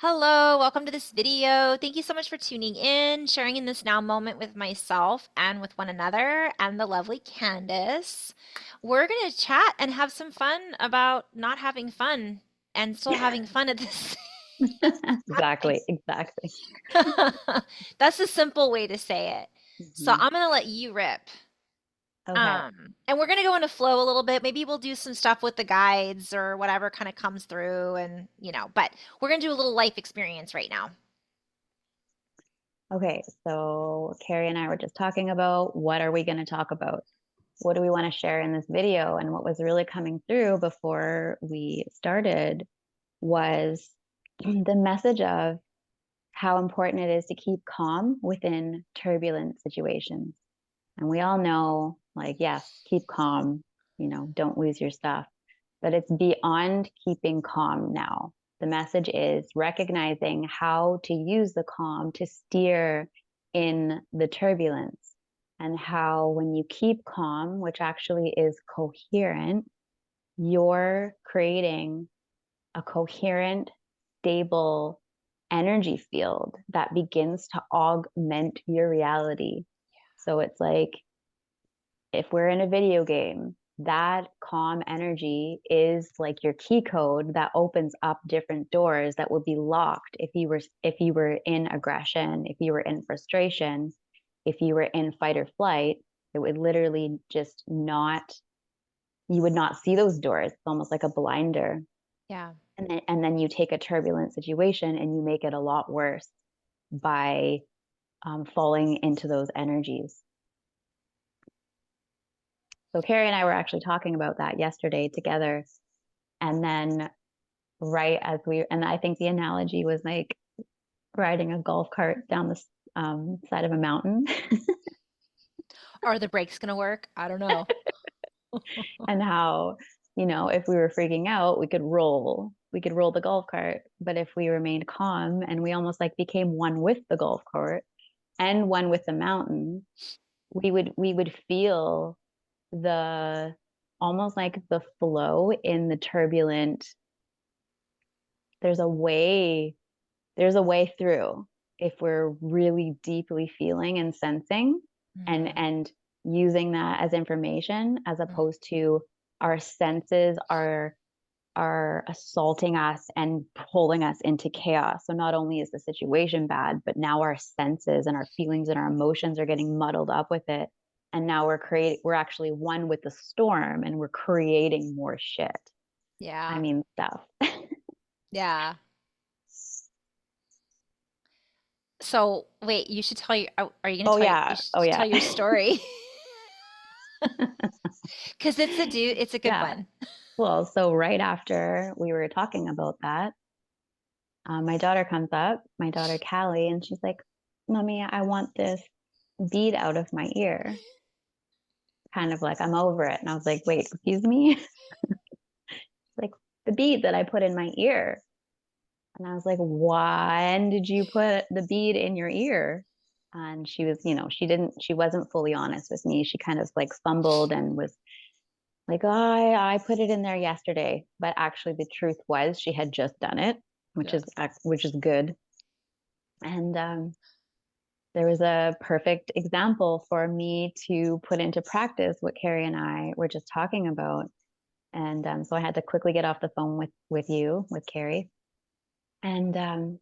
Hello, welcome to this video. Thank you so much for tuning in, sharing in this now moment with myself and with one another and the lovely Candace. We're going to chat and have some fun about not having fun and still having fun at this. Exactly, exactly. That's a simple way to say it. So Mhm. I'm going to let you rip. Okay. And we're gonna go into flow a little bit. Maybe we'll do some stuff with the guides or whatever kind of comes through but we're gonna do a little life experience right now. Okay. So Carrie and I were just talking about what are we going to talk about? What do we want to share in this video? And what was really coming through before we started was the message of how important it is to keep calm within turbulent situations. And we all know, like, yes, keep calm, don't lose your stuff. But it's beyond keeping calm now. The message is recognizing how to use the calm to steer in the turbulence, and how, when you keep calm, which actually is coherent, you're creating a coherent, stable energy field that begins to augment your reality. So it's like, if we're in a video game, that calm energy is like your key code that opens up different doors that would be locked if you were in aggression, if you were in frustration, if you were in fight or flight. It would literally just not, you would not see those doors. It's almost like a blinder. Yeah. And then you take a turbulent situation and you make it a lot worse by falling into those energies. So Carrie and I were actually talking about that yesterday together. And then and I think the analogy was like riding a golf cart down the side of a mountain. Are the brakes gonna work? I don't know. And how, if we were freaking out, we could roll the golf cart. But if we remained calm and we almost like became one with the golf cart and one with the mountain, we would feel the almost like the flow in the turbulent. there's a way there's a way through, if we're really deeply feeling and sensing, and Mhm. and using that as information, as opposed to our senses are assaulting us and pulling us into chaos. So not only is the situation bad, but now our senses and our feelings and our emotions are getting muddled up with it. And now we're actually one with the storm, and we're creating more shit. I Yeah. mean, stuff. Yeah. So wait, you should tell you. Are you gonna Oh tell you? You yeah. Oh should yeah. tell your story because it's a good Yeah. one. Well, so right after we were talking about that, my daughter comes up, my daughter Callie, and she's like, "Mommy, I want this bead out of my ear." Kind of like, I'm over it. And I was like, "Wait, excuse me?" Like, the bead that I put in my ear. And I was like, "When did you put the bead in your ear?" And she was, she wasn't fully honest with me. She kind of like fumbled and was like, I put it in there yesterday. But actually the truth was she had just done it, which is Yes. good. And there was a perfect example for me to put into practice what Carrie and I were just talking about. And so I had to quickly get off the phone with Carrie. And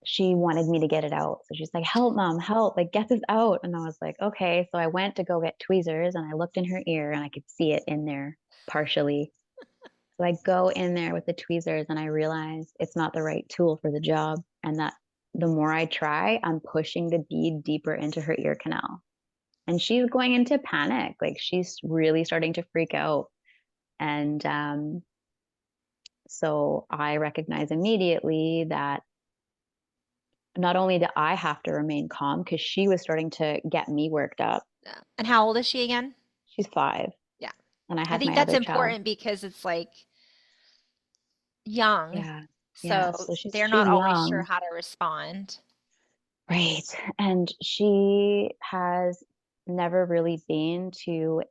she wanted me to get it out. So she's like, "Help, mom, help, like, get this out." And I was like, "Okay." So I went to go get tweezers and I looked in her ear and I could see it in there partially. So I go in there with the tweezers and I realize it's not the right tool for the job. And that the more I try, I'm pushing the bead deeper into her ear canal. And she's going into panic. Like, she's really starting to freak out. And so I recognize immediately that not only did I have to remain calm, because she was starting to get me worked up. Yeah. And how old is she again? She's 5, Yeah. and I I have think my that's other child. important because it's like young, Yeah. Yeah. so So she's they're she's not always sure young. how to respond. Right. And she has never really been to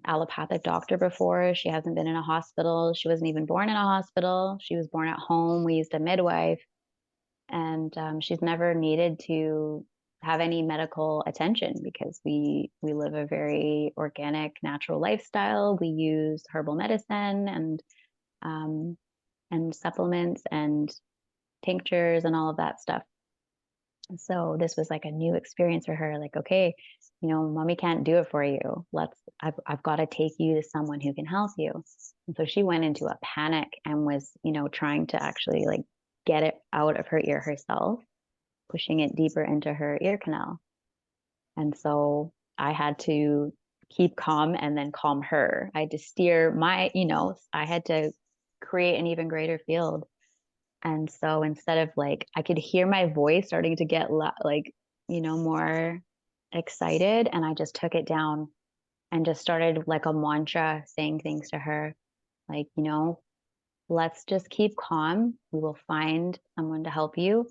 allopathic doctor before. She hasn't been in a hospital. She wasn't even born in a hospital. She was born at home. We used a midwife, and she's never needed to have any medical attention because we live a very organic, natural lifestyle. We use herbal medicine um, and supplements and tinctures and all of that stuff. And so this was like a new experience for her. Like, okay, mommy can't do it for you. I've got to take you to someone who can help you. And so she went into a panic and was, trying to actually like get it out of her ear herself, pushing it deeper into her ear canal. And so I had to keep calm and then calm her. I had to steer I had to create an even greater field. And so instead of like, I could hear my voice starting to get like, more excited. And I just took it down and just started like a mantra saying things to her, like, let's just keep calm. We will find someone to help you.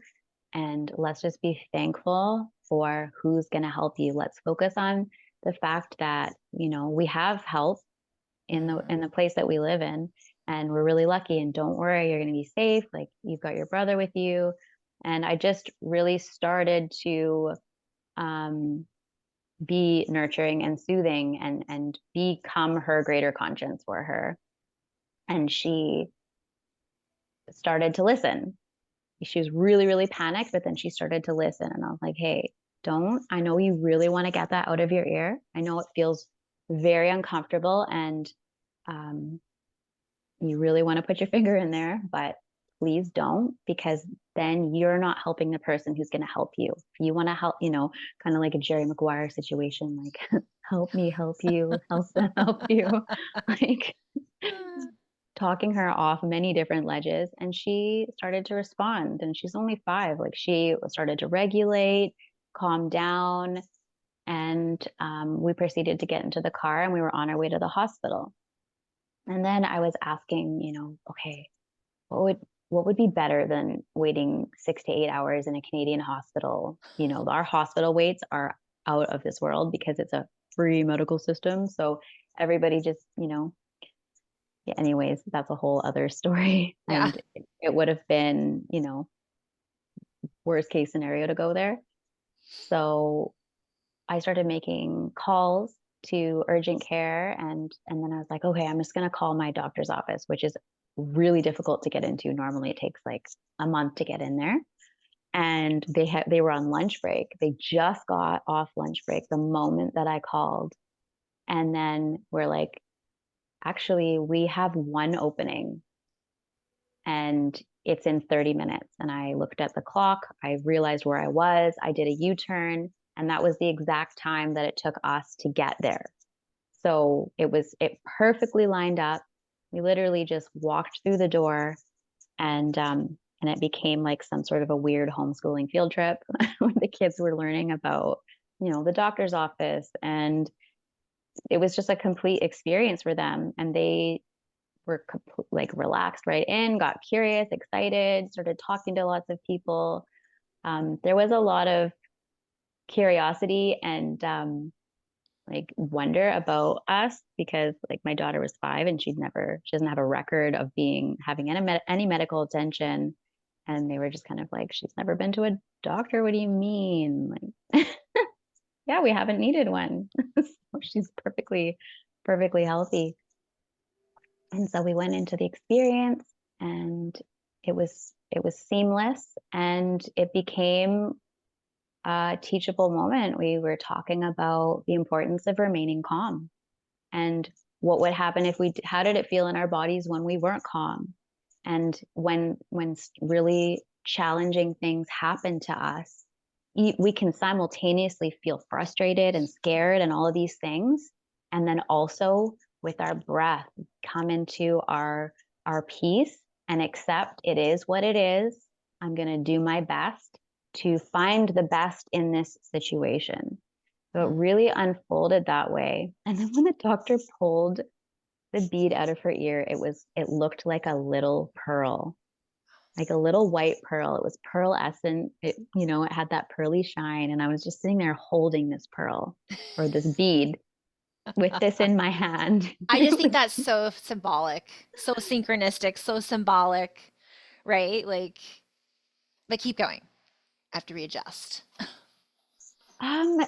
And let's just be thankful for who's going to help you. Let's focus on the fact that, we have help in the place that we live in, and we're really lucky, and don't worry, you're going to be safe, like you've got your brother with you. And I just really started to um be nurturing and soothing and become her greater conscience for her. And she started to listen. She was really, really panicked, but then she started to listen. And I was like, hey, don't, I know you really want to get that out of your ear. I know it feels very uncomfortable, and um, you really want to put your finger in there, but please don't, because then you're not helping the person who's going to help you. If you want to help, kind of like a Jerry Maguire situation, like help me help you, help them help you, like talking her off many different ledges. And she started to respond. And she's only 5. Like she started to regulate, calm down. And we proceeded to get into the car, and we were on our way to the hospital. And then I was asking, okay, what would be better than waiting 6 to 8 hours in a Canadian hospital? Our hospital waits are out of this world because it's a free medical system. So everybody just, yeah, anyways, that's a whole other story. Yeah. And it would have been, worst case scenario to go there. So I started making calls to urgent care, and then I was like, okay, I'm just going to call my doctor's office, which is really difficult to get into. Normally it takes like a month to get in there. And they were on lunch break. They just got off lunch break the moment that I called. And then we're like, actually, we have one opening and it's in 30 minutes. And I looked at the clock. I realized where I was. I did a U-turn, and that was the exact time that it took us to get there. So it perfectly lined up. We literally just walked through the door, and it became like some sort of a weird homeschooling field trip when the kids were learning about, the doctor's office. And it was just a complete experience for them. And they were like relaxed right in, got curious, excited, started talking to lots of people. There was a lot of curiosity and like wonder about us, because like my daughter was 5 and she doesn't have a record of having any medical attention. And they were just kind of like, she's never been to a doctor. What do you mean? Like, yeah, we haven't needed one. So she's perfectly healthy. And so we went into the experience, and it was seamless, and it became a teachable moment. We were talking about the importance of remaining calm, and what would happen if how did it feel in our bodies when we weren't calm, and when really challenging things happen to us, we can simultaneously feel frustrated and scared and all of these things, and then also with our breath come into our peace and accept it is what it is. I'm going to do my best to find the best in this situation. So it really unfolded that way. And then when the doctor pulled the bead out of her ear, it looked like a little pearl, like a little white pearl. It was pearlescent. It had that pearly shine. And I was just sitting there holding this pearl or this bead. with this in my hand. I just think that's so symbolic, so synchronistic, so symbolic, right? But keep going. I have to readjust. Um,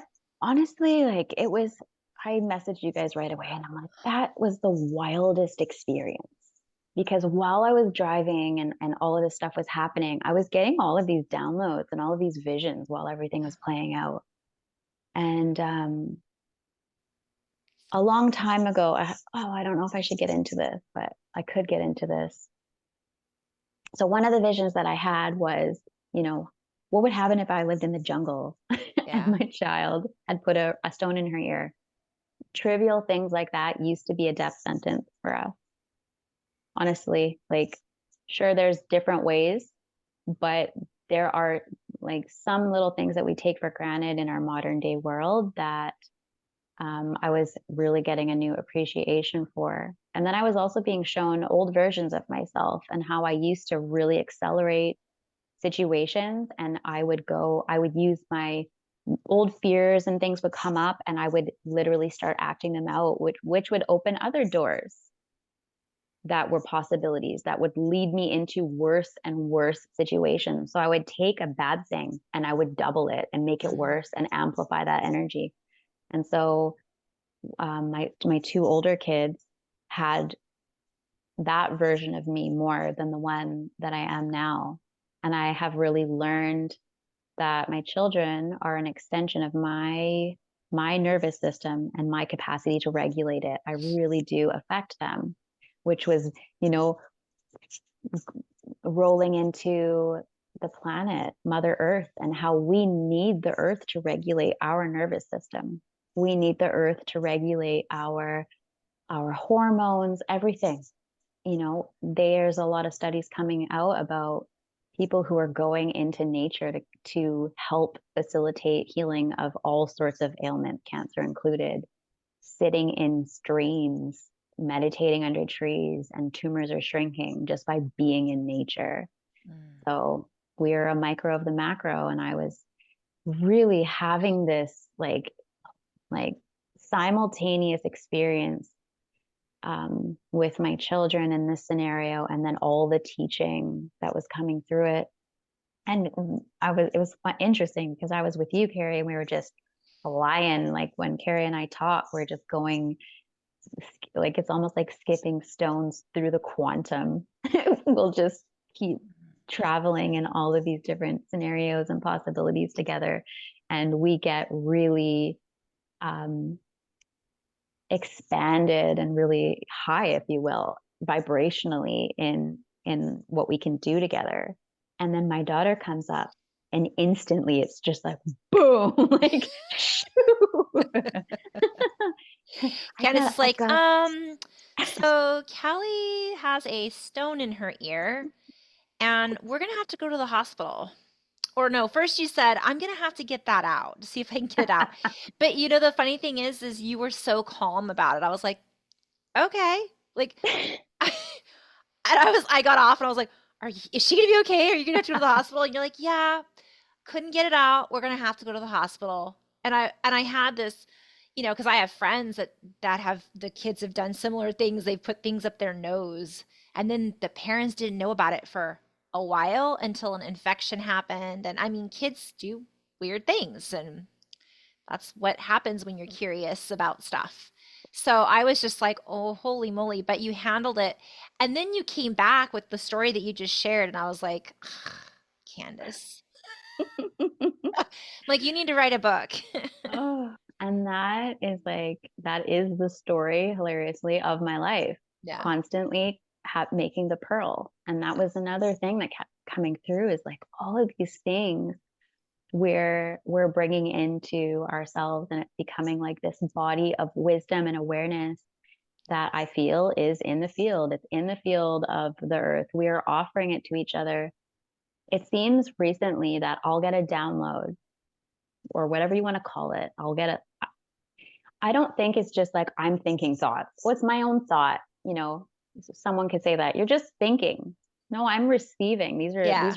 Honestly, like it was, I messaged you guys right away and I'm like, that was the wildest experience. Because while I was driving and all of this stuff was happening, I was getting all of these downloads and all of these visions while everything was playing out. And a long time ago, I don't know if I should get into this, but I could get into this. So one of the visions that I had was, you know, what would happen if I lived in the jungle and Yeah. my child had put a stone in her ear? Trivial things like that used to be a death sentence for us. Honestly, like, sure, there's different ways, but there are like some little things that we take for granted in our modern day world that I was really getting a new appreciation for. And then I was also being shown old versions of myself and how I used to really accelerate situations. And I would use my old fears and things would come up and I would literally start acting them out, which would open other doors that were possibilities that would lead me into worse and worse situations. So I would take a bad thing and I would double it and make it Mhm. worse and amplify that energy. And so my two older kids had that version of me more than the one that I am now. And I have really learned that my children are an extension of my nervous system and my capacity to regulate it. I really do affect them, which was, you know, rolling into the planet, Mother Earth, and how we need the earth to regulate our nervous system. We need the earth to regulate our hormones, everything. You know, there's a lot of studies coming out about people who are going into nature to help facilitate healing of all sorts of ailments, cancer included, sitting in streams, meditating under trees, and tumors are shrinking just by being in nature. Mm. So we're a micro of the macro. And I was really having this like simultaneous experience with my children in this scenario, and then all the teaching that was coming through it. And it was interesting because I was with you, Carrie, and we were just flying. Like when Carrie and I talk, we're just going like it's almost like skipping stones through the quantum. We'll just keep traveling in all of these different scenarios and possibilities together. And we get really um, expanded and really high, if you will, vibrationally in what we can do together. And then my daughter comes up and instantly it's just like boom, like Candace is I've like, got so Callie has a stone in her ear, and we're gonna have to go to the hospital. Or no, first you said, I'm gonna have to get that out to see if I can get it out. But you know, the funny thing is you were so calm about it. I was like, okay. Like, and I got off and I was like, is she gonna be okay? Are you gonna have to go to the hospital? And you're like, yeah, couldn't get it out. We're gonna have to go to the hospital. And I had this, because I have friends that have the kids have done similar things. They've put things up their nose, and then the parents didn't know about it for a while until an infection happened. And I mean, kids do weird things, and that's what happens when you're curious about stuff. So I was just like, oh, holy moly, but you handled it. And then you came back with the story that you just shared, and I was like, Candace, like, you need to write a book. oh, and that is the story, hilariously, of my life. Yeah. Constantly making the pearl, and that was another thing that kept coming through is like all of these things we're bringing into ourselves, and it's becoming like this body of wisdom and awareness that I feel is in the field. It's in the field of the earth. We are offering it to each other. It seems recently that I'll get a download or whatever you want to call it. I'll get it. I don't think it's just like I'm thinking thoughts. What's my own thought? You know, someone could say that you're just thinking. No, I'm receiving. Yeah.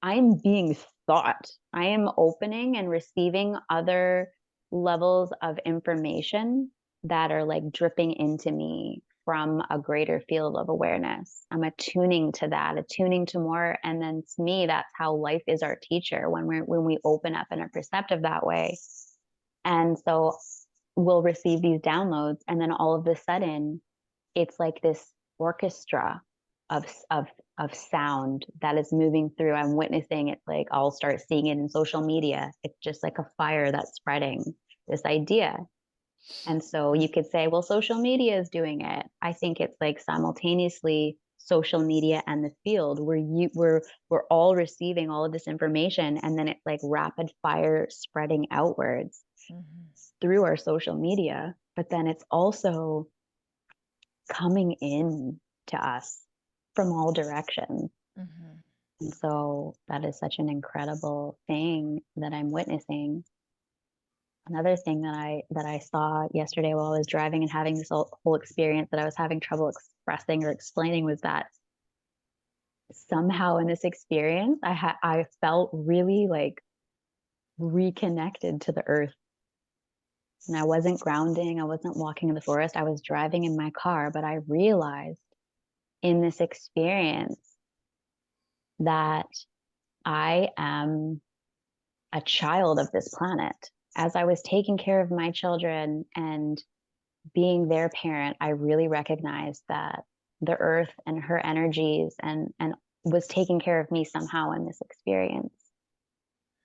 I'm being thought. I am opening and receiving other levels of information that are like dripping into me from a greater field of awareness. I'm attuning to that, attuning to more. And then to me, that's how life is our teacher when we open up and are perceptive that way. And so we'll receive these downloads, and then all of a sudden, it's like this orchestra of of sound that is moving through. I'm witnessing it. Like I'll start seeing it in social media. It's just like a fire that's spreading this idea. And so you could say, well, social media is doing it. I think it's like simultaneously social media and the field where we're all receiving all of this information, and then it's like rapid fire spreading outwards Mhm. through our social media, but then it's also coming in to us from all directions. Mhm. And so that is such an incredible thing that I'm witnessing. Another thing that I saw yesterday while I was driving and having this whole experience that I was having trouble expressing or explaining was that somehow in this experience I felt really like reconnected to the earth. And I wasn't grounding, I wasn't walking in the forest, I was driving in my car, but I realized in this experience that I am a child of this planet. As I was taking care of my children and being their parent, I really recognized that the earth and her energies and was taking care of me somehow in this experience.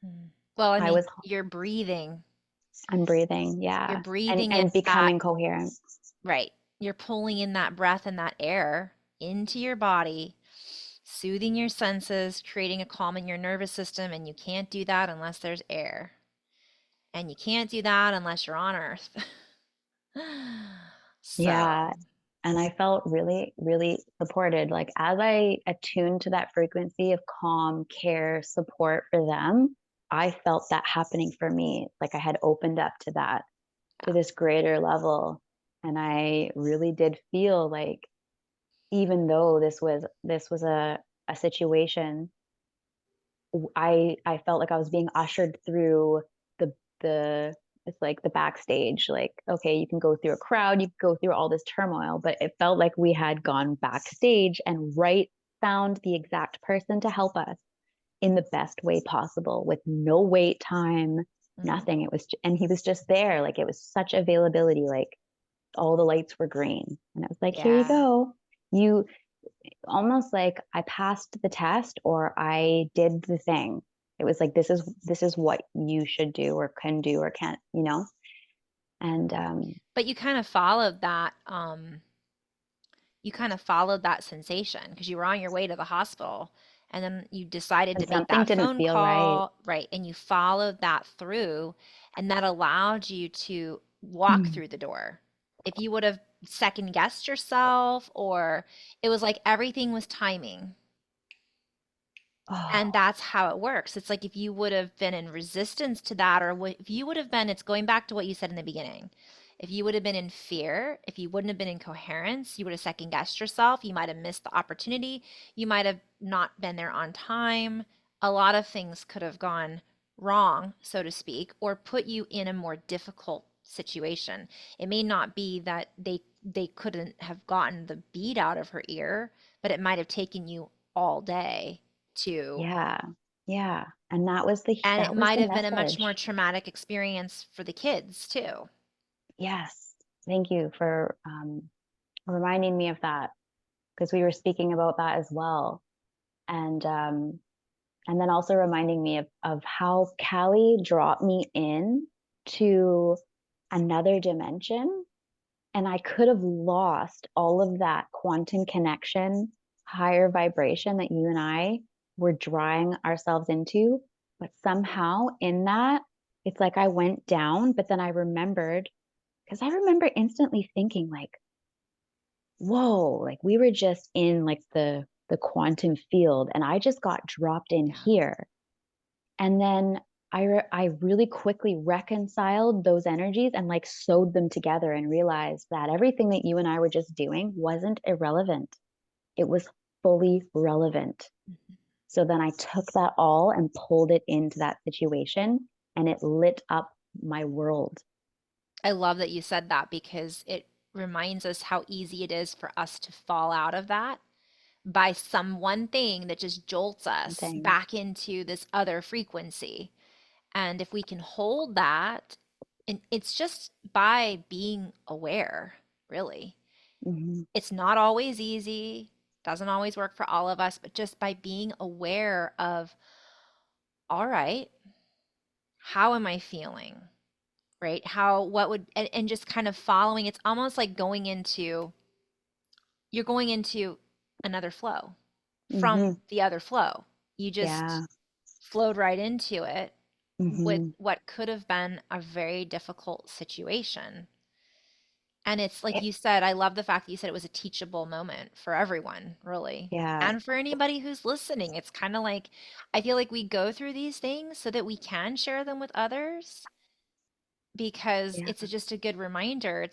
Mm. Well, I I mean, was you're I'm breathing, yeah, breathing in and that, becoming coherent. right. You're pulling in that breath and that air into your body, soothing your senses, creating a calm in your nervous system, and you can't do that unless there's air. And you can't do that unless you're on Earth. So, Yeah, and I felt really, really supported. Like as I attuned to that frequency of calm, care, support for them, I felt that happening for me. Like I had opened up to that, to yeah. this greater level. And I really did feel like even though this was a situation, I felt like I was being ushered through the it's like the backstage. Like, okay, you can go through a crowd, you can go through all this turmoil, but it felt like we had gone backstage and found the exact person to help us in the best way possible with no wait time, Mhm. nothing. It was, and he was just there. Like it was such availability. Like all the lights were green, and it was like, here you Yeah. go. You almost like I passed the test or I did the thing. It was like this is what you should do or can do or can't, you know? And But you kind of followed that sensation because you were on your way to the hospital and then you decided and to make something that didn't phone feel right. call, right? And you followed that through, and that allowed you to walk Mm. through the door. If you would have second guessed yourself, or it was like everything was timing. And Oh, that's how it works. It's like if you would have been in resistance to that, or if you would have been, it's going back to what you said in the beginning. If you would have been in fear, if you wouldn't have been in coherence, you would have second guessed yourself. You might have missed the opportunity. You might have not been there on time. A lot of things could have gone wrong, so to speak, or put you in a more difficult situation. It may not be that they couldn't have gotten the bead out of her ear, but it might have taken you all day to, yeah. Yeah. And and it that was might the have been a much more message. traumatic experience for the kids too. Yes. Thank you for reminding me of that because we were speaking about that as well. And and then also reminding me of how Callie dropped me in to another dimension, and I could have lost all of that quantum connection, higher vibration that you and I were drawing ourselves into. But somehow in that, it's like I went down, but then I remembered because I remember instantly thinking like, whoa, like we were just in like the quantum field and I just got dropped in Yeah. here. And then I really quickly reconciled those energies and like sewed them together and realized that everything that you and I were just doing wasn't irrelevant. It was fully relevant. Mhm. So then I took that all and pulled it into that situation, and it lit up my world. I love that you said that because it reminds us how easy it is for us to fall out of that by some one thing that just jolts us Thing. back into this other frequency. And if we can hold that, and it's just by being aware, really. Hmm. It's not always easy, doesn't always work for all of us, but just by being aware of, all right, how am I feeling? Right? What would, and just kind of following, it's almost like you're going into another flow Hmm. from the other flow. You just Yeah. flowed right into it with Hmm. what could have been a very difficult situation. And it's like It, you said, I love the fact that you said it was a teachable moment for everyone, really. yeah. And for anybody who's listening, it's kind of like I feel like we go through these things so that we can share them with others because Yeah. it's just a good reminder.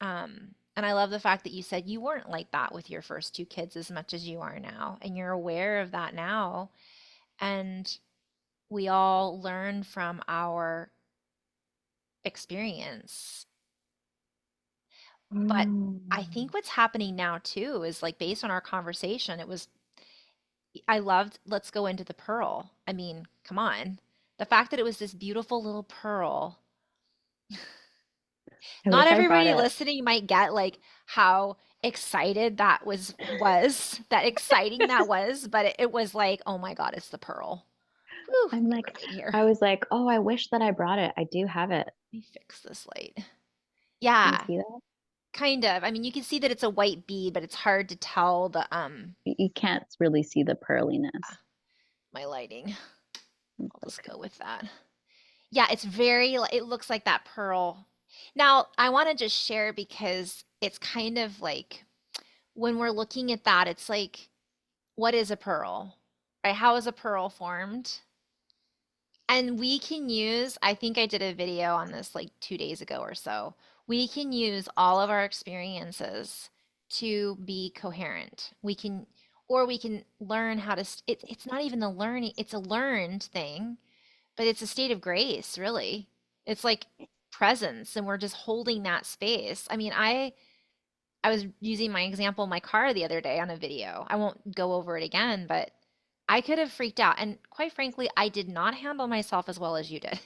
And I love the fact that you said you weren't like that with your first two kids as much as you are now, and you're aware of that now. And we all learn from our experience. But I Mm. think what's happening now too is like based on our conversation, I loved let's go into the pearl. I mean, come on. The fact that it was this beautiful little pearl. I Not wish I brought everybody it. listening might get like how excited that was, that exciting that was, but it was like, oh my God, it's the pearl. Whew, I'm get like, right here. I was like, oh, I wish that I brought it. I do have it. Let me fix this light. Can you Yeah, see that? kind of. I mean, you can see that it's a white bead, but it's hard to tell You can't really see the pearliness. my lighting. I'll It's just okay. go with that. Yeah, it's very, it looks like that pearl. Now, I want to just share because it's kind of like when we're looking at that, it's like, what is a pearl? Right? How is a pearl formed? And we can use, I think I did a video on this like 2 days ago or so. We can use all of our experiences to be coherent. Or we can learn how to, it's not even the learning, it's a learned thing, but it's a state of grace, really. It's like presence, and we're just holding that space. I mean, I was using my example in my car the other day on a video. I won't go over it again, but I could have freaked out. And quite frankly, I did not handle myself as well as you did.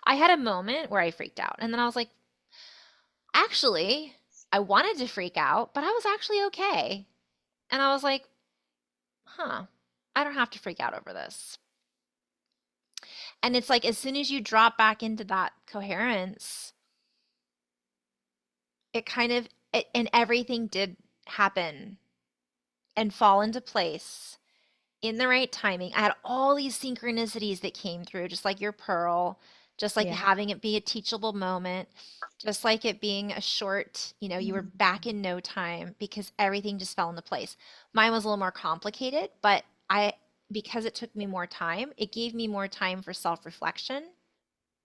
I had a moment where I freaked out. And then I was like, actually, I wanted to freak out, but I was actually okay. And I was like, huh, I don't have to freak out over this. And it's like as soon as you drop back into that coherence, it kind of, and everything did happen and fall into place in the right timing. I had all these synchronicities that came through, just like your pearl, just like Yeah. having it be a teachable moment, just like it being a short, you were Mm. back in no time because everything just fell into place. Mine was a little more complicated, but because it took me more time, it gave me more time for self-reflection,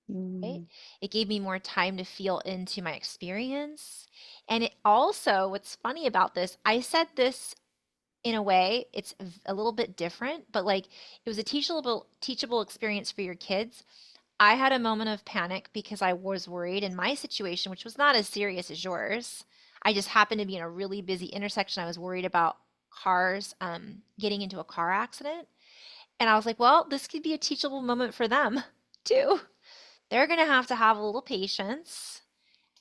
right? Mm. It gave me more time to feel into my experience. And it also, what's funny about this, I said this in a way, it's a little bit different, but like it was a teachable experience for your kids. I had a moment of panic because I was worried in my situation, which was not as serious as yours. I just happened to be in a really busy intersection. I was worried about cars getting into a car accident. And I was like, well, this could be a teachable moment for them too. They're going to have a little patience,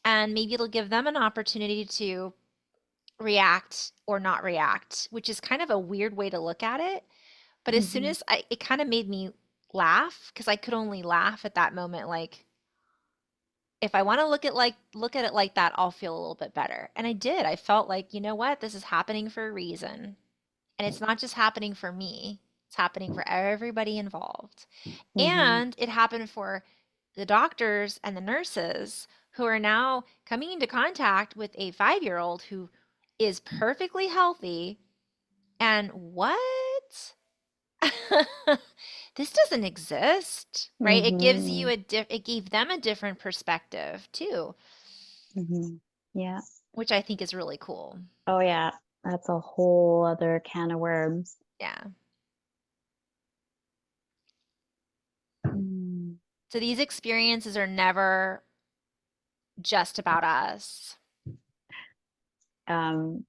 and maybe it'll give them an opportunity to react or not react, which is kind of a weird way to look at it. But as soon Hmm. as it kind of made me laugh because I could only laugh at that moment. Like, if I want to look at it like that, I'll feel a little bit better. And I did. I felt like, you know what? This is happening for a reason. And it's not just happening for me. It's happening for everybody involved. Hmm. And it happened for the doctors and the nurses who are now coming into contact with a 5-year-old who is perfectly healthy. And what? This doesn't exist, right? Hmm. It gave them a different perspective too, Hmm. Yeah. which I think is really cool. Oh, yeah. That's a whole other can of worms. Yeah. Mm. So these experiences are never just about us. Um,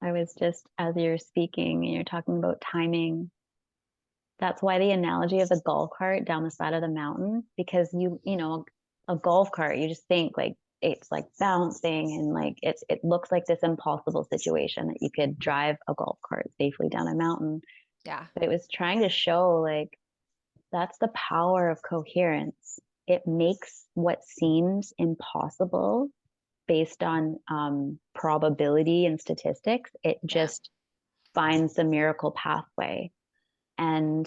I was just, as you're speaking and you're talking about timing, that's why the analogy of the golf cart down the side of the mountain, because you know, a golf cart, you just think like it's like bouncing and like it looks like this impossible situation that you could drive a golf cart safely down a mountain. Yeah. But it was trying to show like that's the power of coherence. It makes what seems impossible based on probability and statistics, it Yeah. just finds the miracle pathway. And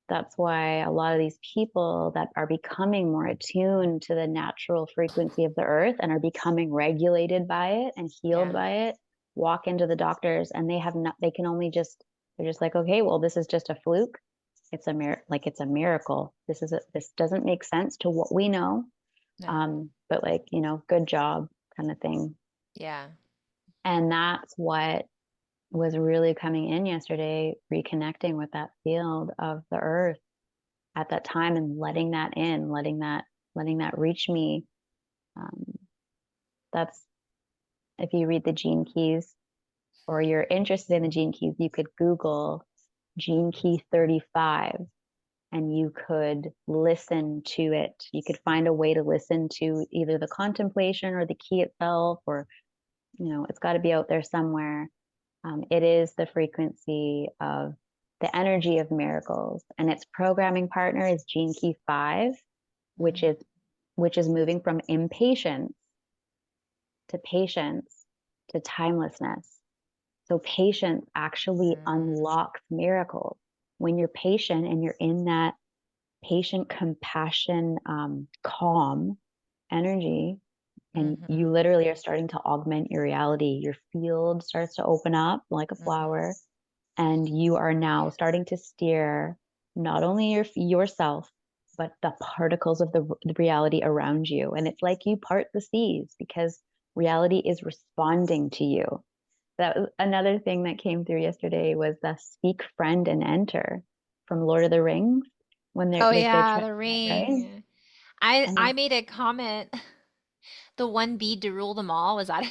that's why a lot of these people that are becoming more attuned to the natural frequency of the earth and are becoming regulated by it and healed Yeah. by it walk into the doctors and they have not, they can only just, they're just like, okay, well, this is just a fluke. It's a like it's a miracle. This doesn't make sense to what we know. No. But like, you know, good job kind of thing. Yeah. And that's what was really coming in yesterday, reconnecting with that field of the earth at that time and letting that in, letting that reach me. Um, that's if you read the gene keys or you're interested in the gene keys, you could Google gene key 35 and you could listen to it. You could find a way to listen to either the contemplation or the key itself, or, you know, it's got to be out there somewhere. It is the frequency of the energy of miracles, and its programming partner is gene key 5, which Mm. is which is moving from impatience to patience to timelessness. So patience actually Mm. unlocks miracles. When you're patient and you're in that patient compassion calm energy, and you Mm-hmm. literally are starting to augment your reality, your field starts to open up like a Mm-hmm. flower, and you are now starting to steer not only yourself but the particles of the reality around you, and it's like you part the seas because reality is responding to you. That was another thing that came through yesterday was the speak friend and enter from Lord of the Rings, when they're Oh like yeah, the right, ring. I and I made a comment. The one bead to rule them all, was that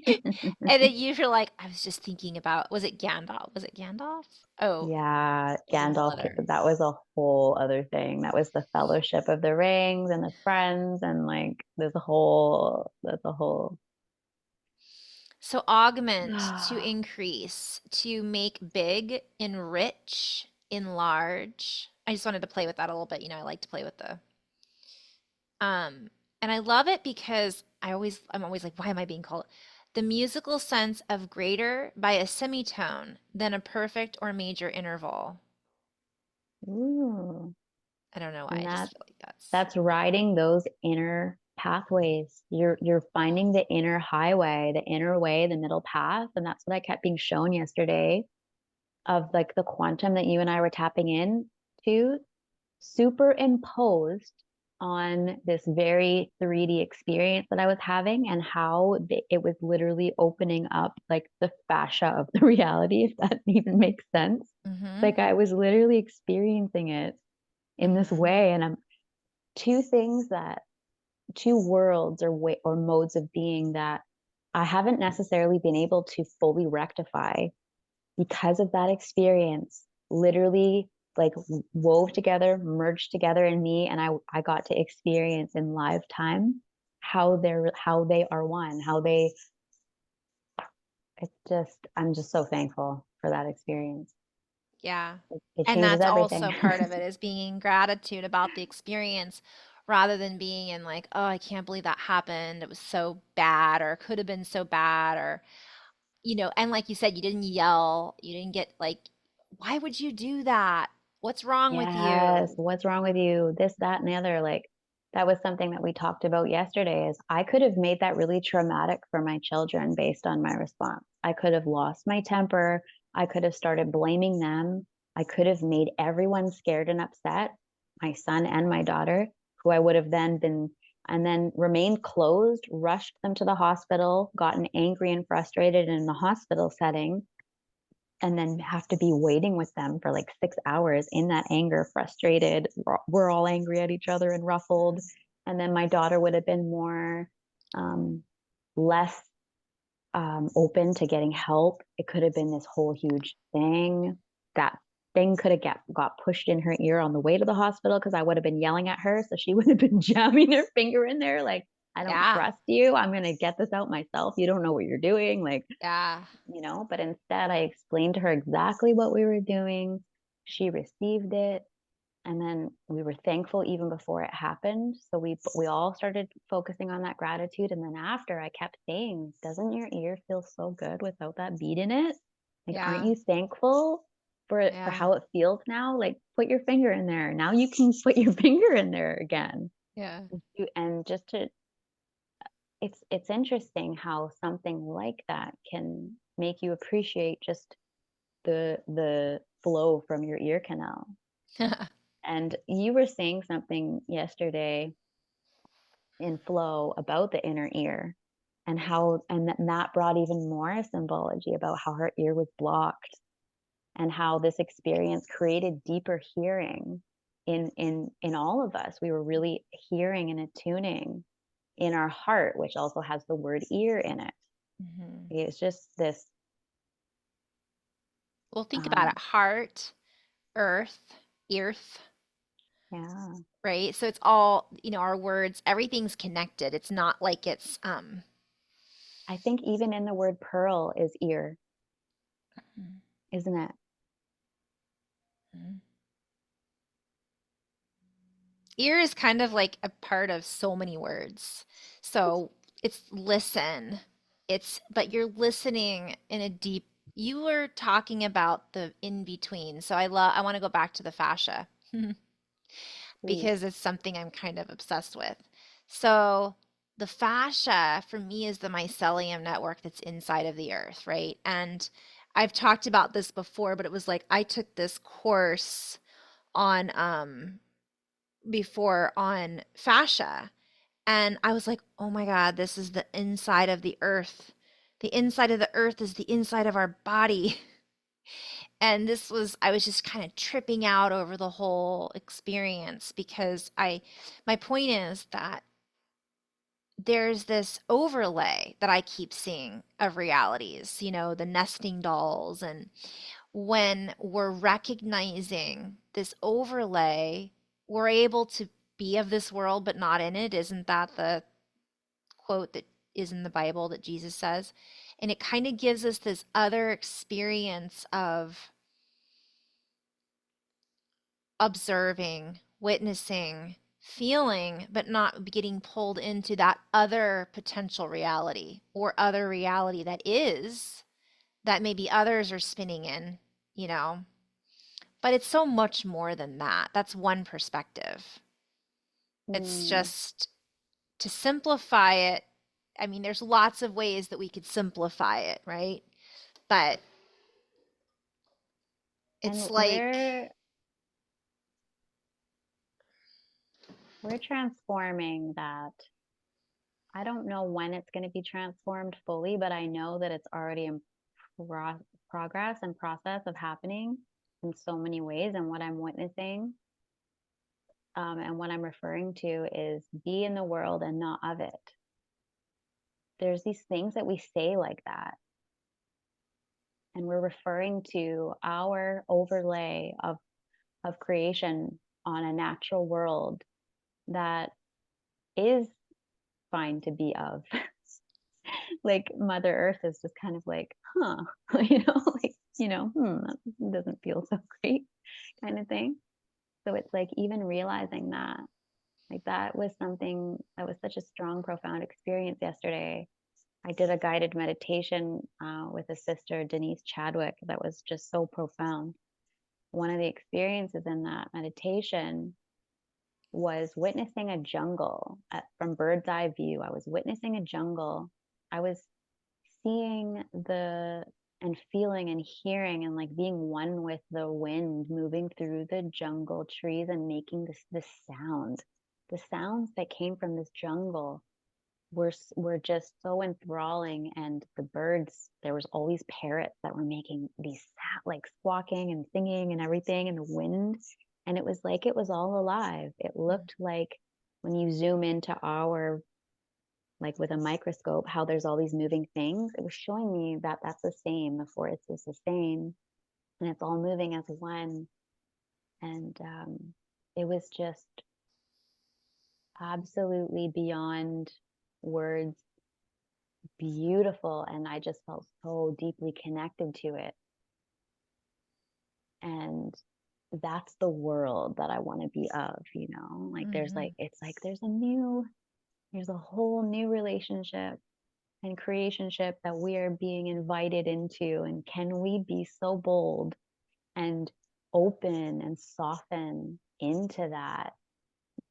it? they And then you were like, I was just thinking about, was it Gandalf? Was it Gandalf? Oh, Yeah, it was a whole Gandalf, other. that was a whole other thing. That was the Fellowship of the Rings and the Friends, and like there's a whole So augment, to increase, to make big, enrich, enlarge. I just wanted to play with that a little bit. I like to play with the um and I love it because I'm always like, why am I being called? The musical sense of greater by a semitone than a perfect or major interval. ooh, I don't know why. and I just feel like that's that's riding those inner pathways. You're finding the inner highway, the inner way, the middle path, and that's what I kept being shown yesterday of like the quantum that you and I were tapping in to, superimposed on this very 3D experience that I was having, and how it was literally opening up like the fascia of the reality, if that even makes sense. mm-hmm. Like I was literally experiencing it in this Mm-hmm. way. And I'm two things that two worlds or way or modes of being that I haven't necessarily been able to fully rectify because of that experience, literally like wove together, merged together in me, and I got to experience in live time how they are one, how they it's just I'm just so thankful for that experience. Yeah. It And changes that's everything. also part of it, is being in gratitude about the experience rather than being in like, oh, I can't believe that happened. It was so bad or could have been so bad or, and like you said, you didn't yell, you didn't get like, why would you do that? What's wrong with Yes, you? what's wrong with you? This, that, and the other. Like that was something that we talked about yesterday is I could have made that really traumatic for my children based on my response. I could have lost my temper. I could have started blaming them. I could have made everyone scared and upset, my son and my daughter, who I would have then been and then remained closed, rushed them to the hospital, gotten angry and frustrated in the hospital setting, and then have to be waiting with them for like 6 hours in that anger, frustrated. We're all angry at each other and ruffled. And then my daughter would have been more, um, less open to getting help. It could have been this whole huge thing. That thing could have got pushed in her ear on the way to the hospital because I would have been yelling at her. So she would have been jamming her finger in there, like, I don't Yeah. trust you. I'm going to get this out myself. You don't know what you're doing. Like, Yeah. but instead I explained to her exactly what we were doing. She received it. And then we were thankful even before it happened. So we all started focusing on that gratitude. And then after, I kept saying, "Doesn't your ear feel so good without that bead in it? Like, aren't Yeah. you thankful for Yeah. how it feels now? Like, put your finger in there. Now you can put your finger in there again." Yeah. And just to it's interesting how something like that can make you appreciate just the flow from your ear canal. And you were saying something yesterday in flow about the inner ear and that brought even more symbology about how her ear was blocked and how this experience created deeper hearing in all of us. We were really hearing and attuning in our heart, which also has the word ear in it. Mhm. It's just this Well, think about um it. Heart, earth, earth, yeah. right? So it's all, our words, everything's connected. It's not like it's I think even in the word pearl is ear, Mhm. isn't it? Mhm. Ear is kind of like a part of so many words. So it's listen. But you're listening in a deep, you were talking about the in between. So I want to go back to the fascia Please. because it's something I'm kind of obsessed with. So the fascia for me is the mycelium network that's inside of the earth, right? And I've talked about this before, but it was like I took this course on before on fascia. And I was like, oh my God, this is the inside of the earth. The inside of the earth is the inside of our body. And I was just kind of tripping out over the whole experience because my point is that there's this overlay that I keep seeing of realities, the nesting dolls. And when we're recognizing this overlay, we're able to be of this world, but not in it. Isn't that the quote that is in the Bible that Jesus says? And it kind of gives us this other experience of observing, witnessing, feeling, but not getting pulled into that other potential reality or other reality that maybe others are spinning in, you know. But it's so much more than that. That's one perspective. It's Mm. just to simplify it. I mean, there's lots of ways that we could simplify it, right? But And it's like, we're transforming that. I don't know when it's going to be transformed fully, but I know that it's already in progress and process of happening in so many ways. And what I'm witnessing, and what I'm referring to is be in the world and not of it. There's these things that we say like that, and we're referring to our overlay of creation on a natural world that is fine to be of. Like Mother Earth is just kind of like, huh, like, that doesn't feel so great kind of thing. So it's like even realizing that, like that was something that was such a strong, profound experience yesterday. I did a guided meditation with a sister, Denise Chadwick, that was just so profound. One of the experiences in that meditation was witnessing a jungle from bird's eye view. I was witnessing a jungle. I was seeing the and feeling and hearing and like being one with the wind moving through the jungle trees and making this sound, the sounds that came from this jungle. were just so enthralling. And the birds, there was always parrots that were making these like squawking and singing and everything, and the wind, and it was like it was all alive. It looked like when you zoom into our, like with a microscope, how there's all these moving things. It was showing me that that's the same. The forest is the same, and it's all moving as one. And it was just absolutely beyond words beautiful. And I just felt so deeply connected to it. And that's the world that I want to be of, you know? Like there's Mm-hmm. like, it's like there's a whole new relationship and creationship that we are being invited into. And can we be so bold and open and soften into that,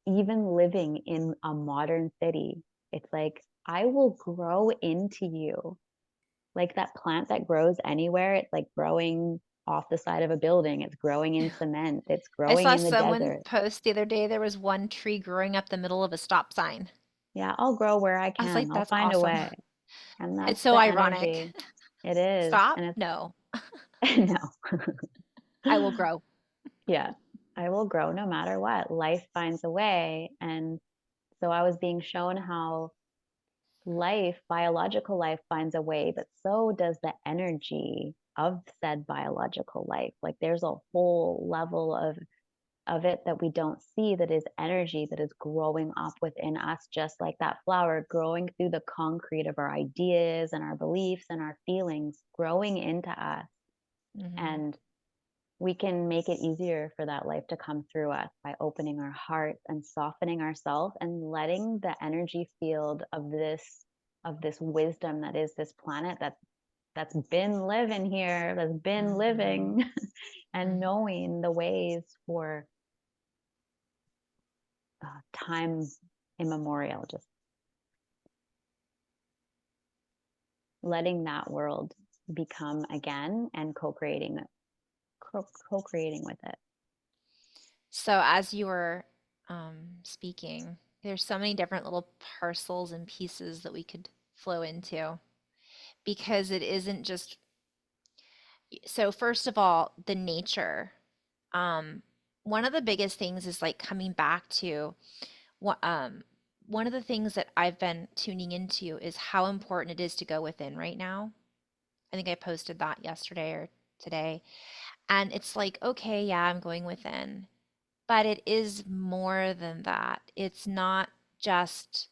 even living in a modern city? It's like, I will grow into you. Like that plant that grows anywhere, it's like growing off the side of a building, it's growing in cement, it's I growing saw in the someone desert. post the other day there was one tree growing up the middle of a stop sign. Yeah, I'll grow where I I was can. like, I'll that's find a awesome. way. And It's that's so the ironic. energy. It is. Stop? And No, it's I will no. grow. Yeah. I will grow no matter what. Life finds a way. And so I was being shown how life, biological life finds a way, but so does the energy of said biological life. Like there's a whole level of it that we don't see, that is energy that is growing up within us, just like that flower growing through the concrete of our ideas and our beliefs and our feelings, growing into us. Hmm. And we can make it easier for that life to come through us by opening our hearts and softening ourselves and letting the energy field of this wisdom that is this planet, that's been living here, that's been Hmm. living and Hmm. knowing the ways for time immemorial, just letting that world become again and co-creating with it. So as you were speaking, there's so many different little parcels and pieces that we could flow into because it isn't just so first of all, the nature. Um, one of the biggest things is like coming back to what one of the things that I've been tuning into is how important it is to go within right now. I think I posted that yesterday or today. And it's like, okay, yeah, I'm going within, but it is more than that. It's not just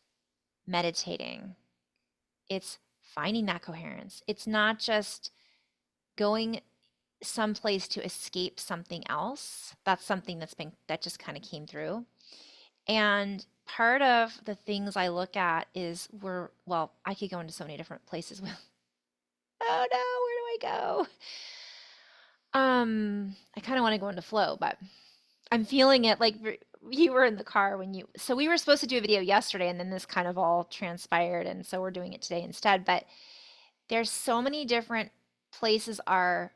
meditating. It's finding that coherence. It's not just going someplace to escape something else. That's something that just kind of came through. And part of the things I look at is well, I could go into so many different places with, oh no, where do I go? I kind of want to go into flow, but I'm feeling it like you were in the car so we were supposed to do a video yesterday and then this kind of all transpired. And so we're doing it today instead. But there's so many different places our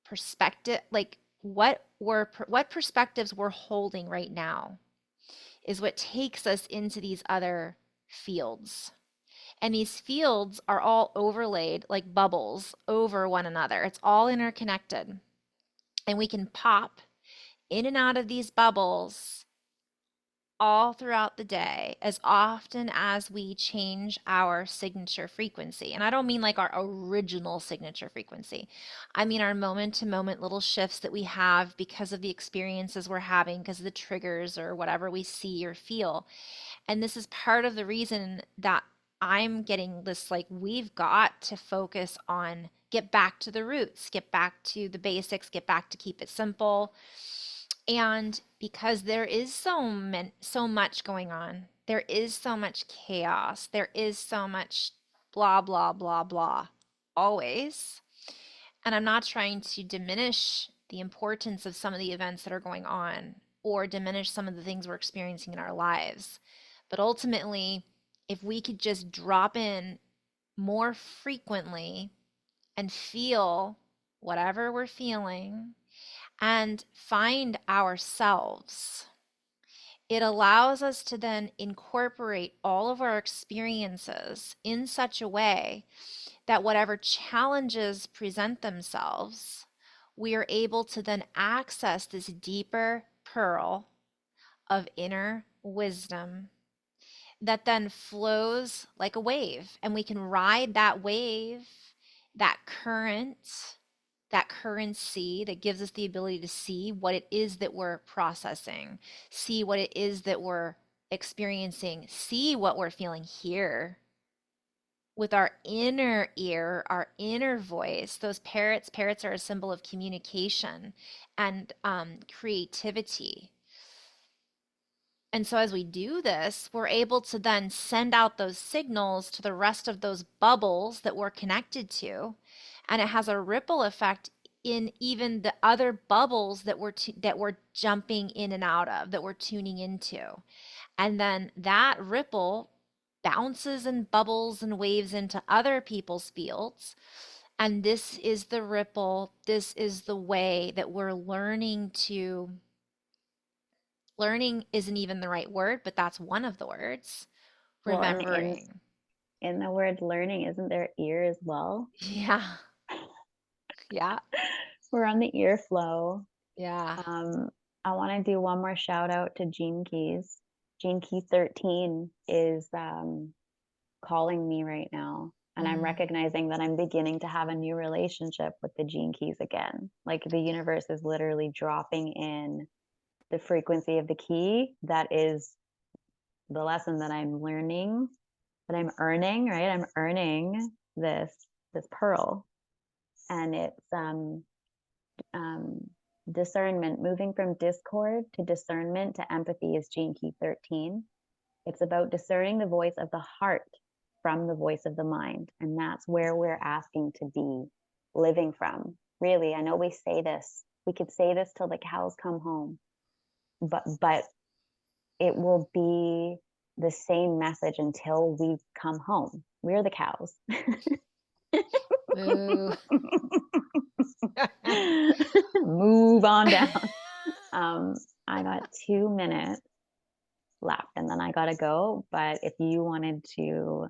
perspective, like what perspectives we're holding right now is what takes us into these other fields. And these fields are all overlaid like bubbles over one another. It's all interconnected. And we can pop in and out of these bubbles all throughout the day as often as we change our signature frequency. And I don't mean like our original signature frequency. I mean our moment to moment little shifts that we have because of the experiences we're having, because of the triggers or whatever we see or feel. And this is part of the reason that I'm getting this like, we've got to focus on get back to the roots, get back to the basics, get back to keep it simple. And because there is so much going on, there is so much chaos, there is so much blah, blah, blah, blah, always. And I'm not trying to diminish the importance of some of the events that are going on or diminish some of the things we're experiencing in our lives. But ultimately, if we could just drop in more frequently and feel whatever we're feeling and find ourselves it allows us to then incorporate all of our experiences in such a way that whatever challenges present themselves, we are able to then access this deeper pearl of inner wisdom that then flows like a wave. And we can ride that wave, that current, that currency that gives us the ability to see what it is that we're processing, see what it is that we're experiencing, see what we're feeling here with our inner ear, our inner voice. Those parrots are a symbol of communication and creativity. And so as we do this, we're able to then send out those signals to the rest of those bubbles that we're connected to. And it has a ripple effect in even the other bubbles that we're jumping in and out of, that we're tuning into. And then that ripple bounces and bubbles and waves into other people's fields. And this is the ripple, this is the way that we're learning isn't even the right word, but that's one of the words. Well, and Remembering. in the word learning, isn't there ear as well? Yeah. Yeah. We're on the ear flow. Yeah. Um, I want to do one more shout out to Gene Keys. Gene Key 13 is calling me right now. And I'm Mm. recognizing that I'm beginning to have a new relationship with the Gene Keys again. Like the universe is literally dropping in the frequency of the key that is the lesson that I'm learning, that I'm earning, right? I'm earning this pearl. And it's um, discernment, moving from discord to discernment to empathy is Gene Key 13. It's about discerning the voice of the heart from the voice of the mind. And that's where we're asking to be living from. Really, I know we say this, we could say this till the cows come home, but it will be the same message until we come home. We're the cows. Moo. Move on down. Um, I got 2 minutes left and then I gotta go. But if you wanted to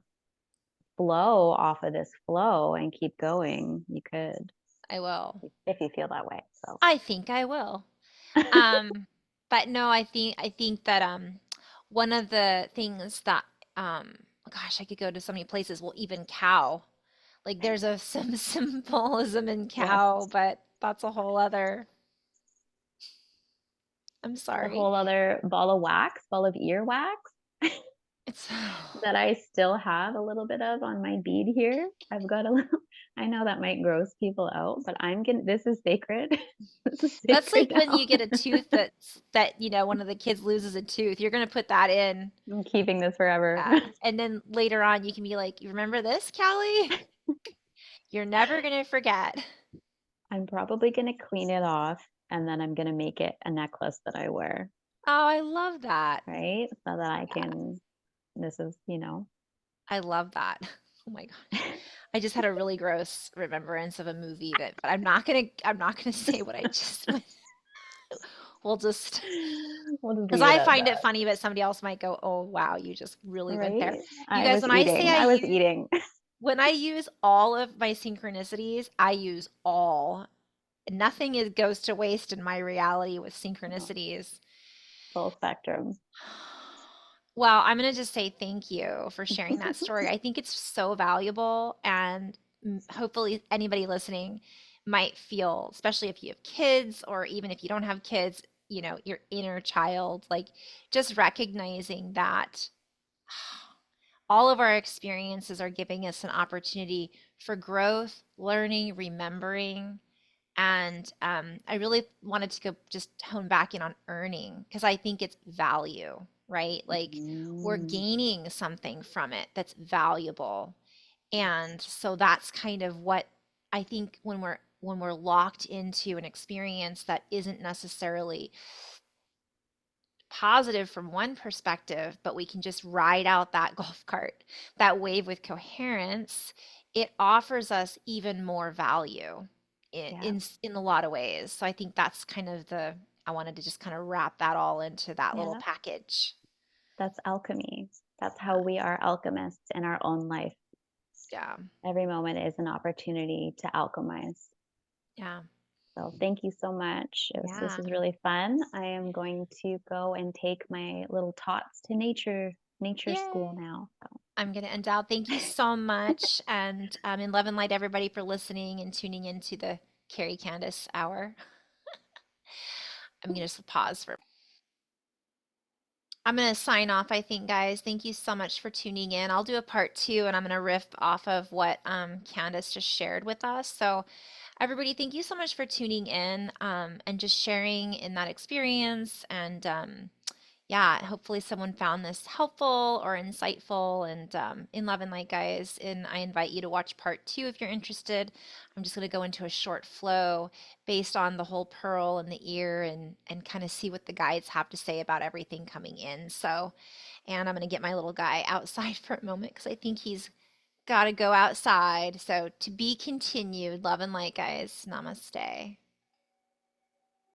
flow off of this flow and keep going, you could I will. if you feel that way. So I think I will. Um, but no, I think that one of the things that gosh, I could go to so many places. Well, even cow. Like there's some symbolism in yes, cow, but that's a whole other. I'm a sorry. whole other ball of ear wax It's that I still have a little bit of on my bead here. I've got a little, I know that might gross people out, but I'm gonna, this is sacred. This is that's like sacred when now. you get a tooth one of the kids loses a tooth. You're gonna put that in. I'm keeping this forever. Yeah. And then later on you can be like, you remember this, Callie? You're never gonna forget. I'm probably gonna clean it off and then I'm gonna make it a necklace that I wear, Oh, I love that. right? So that I Yeah, can, this is, I love that. Oh my gosh. I just had a really gross remembrance of a movie but I'm not gonna say what I just we'll just we'll just because leave it I at find it that, funny, but somebody else might go, "Oh wow, you just really went there." right? You I guys, was when I say eating. I was eating. when I use all of my synchronicities, I use all. Nothing goes to waste in my reality with No, synchronicities. full spectrum. Well, I'm going to just say thank you for sharing that story. I think it's so valuable, and hopefully, anybody listening might feel, especially if you have kids, or even if you don't have kids, your inner child, like just recognizing that all of our experiences are giving us an opportunity for growth, learning, remembering. And I really wanted to go just hone back in on earning because I think it's value, right? Like we're Mm, gaining something from it that's valuable. And so that's kind of what I think when we're locked into an experience that isn't necessarily positive from one perspective, but we can just ride out that golf cart, that wave with coherence, it offers us even more value in yeah. in, in a lot of ways. So I think that's kind of the I wanted to just kind of wrap that all into that little Yeah, package. that's alchemy. That's how Yeah. we are alchemists in our own life. Yeah. Every moment is an opportunity to alchemize. Yeah. So thank you so much. This Yeah. was really fun. I am going to go and take my little tots to nature school Yay. now. I'm going to end out. Thank you so much. And in love and light, everybody, for listening and tuning into the Carrie Candace hour. I'm going to just pause for. I'm going to sign off, I think, guys. Thank you so much for tuning in. I'll do a part two, and I'm going to riff off of what Candace just shared with us. So, everybody, thank you so much for tuning in and just sharing in that experience. And yeah, hopefully someone found this helpful or insightful. And in love and light, guys, and I invite you to watch part two if you're interested. I'm just going to go into a short flow based on the whole pearl and the ear and kind of see what the guides have to say about everything coming in. So, and I'm going to get my little guy outside for a moment because I think he's got to go outside. So, to be continued, love and light, guys. Namaste.